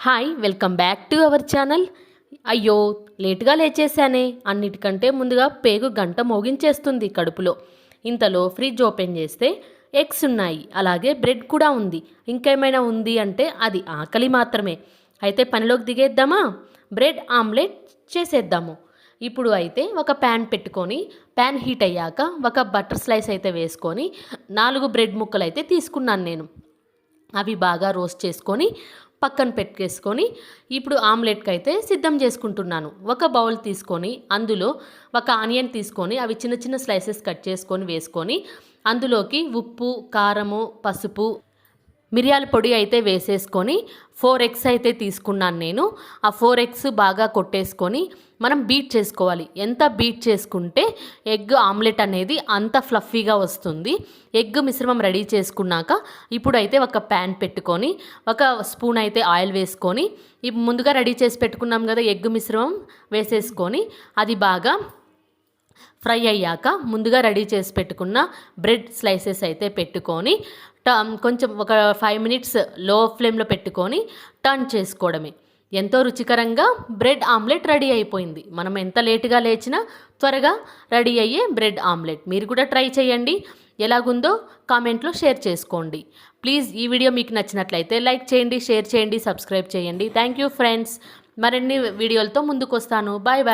Hi welcome back to our channel. అయ్యో లేటుగా లేచేసానే, అన్నిటికంటే ముందుగా పేగు గంట మోగించేస్తుంది కడుపులో. ఇంతలో ఫ్రిడ్జ్ ఓపెన్ చేస్తే ఎగ్స్ ఉన్నాయి, అలాగే బ్రెడ్ కూడా ఉంది. ఇంకేమైనా ఉంది అంటే అది ఆకలి మాత్రమే. అయితే పనిలోకి దిగేద్దామా, బ్రెడ్ ఆమ్లెట్ చేసేద్దాము. ఇప్పుడు అయితే ఒక ప్యాన్ పెట్టుకొని, ప్యాన్ హీట్ అయ్యాక ఒక బటర్ స్లైస్ అయితే వేసుకొని 4 బ్రెడ్ ముక్కలు అయితే తీసుకున్నాను నేను. అవి బాగా రోస్ట్ చేసుకొని పక్కన పెట్టేసుకొని ఇప్పుడు ఆమ్లెట్కి అయితే సిద్ధం చేసుకుంటున్నాను. ఒక బౌల్ తీసుకొని అందులో ఒక ఆనియన్ తీసుకొని అవి చిన్న చిన్న స్లైసెస్ కట్ చేసుకొని వేసుకొని అందులోకి ఉప్పు, కారము, పసుపు, మిరియాల పొడి అయితే వేసేసుకొని 4 ఎగ్స్ అయితే తీసుకున్నాను నేను. ఆ 4 ఎగ్స్ బాగా కొట్టేసుకొని మనం బీట్ చేసుకోవాలి. ఎంత బీట్ చేసుకుంటే ఎగ్ ఆమ్లెట్ అనేది అంత ఫ్లఫీగా వస్తుంది. ఎగ్ మిశ్రమం రెడీ చేసుకున్నాక ఇప్పుడైతే ఒక ప్యాన్ పెట్టుకొని ఒక స్పూన్ అయితే ఆయిల్ వేసుకొని ముందుగా రెడీ చేసి పెట్టుకున్నాం కదా ఎగ్ మిశ్రమం వేసేసుకొని అది బాగా ఫ్రై అయ్యాక ముందుగా రెడీ చేసి పెట్టుకున్న బ్రెడ్ స్లైసెస్ అయితే పెట్టుకొని కొంచెం ఒక 5 మినిట్స్ లో ఫ్లేమ్లో పెట్టుకొని టర్న్ చేసుకోవడమే. ఎంతో రుచికరంగా బ్రెడ్ ఆమ్లెట్ రెడీ అయిపోయింది. మనం ఎంత లేటుగా లేచినా త్వరగా రెడీ అయ్యే బ్రెడ్ ఆమ్లెట్ మీరు కూడా ట్రై చేయండి. ఎలాగుందో కామెంట్లో షేర్ చేసుకోండి. ప్లీజ్ ఈ వీడియో మీకు నచ్చినట్లయితే లైక్ చేయండి, షేర్ చేయండి, సబ్స్క్రైబ్ చేయండి. Thank you friends. మరిన్ని వీడియోలతో ముందుకు వస్తాను. Bye bye.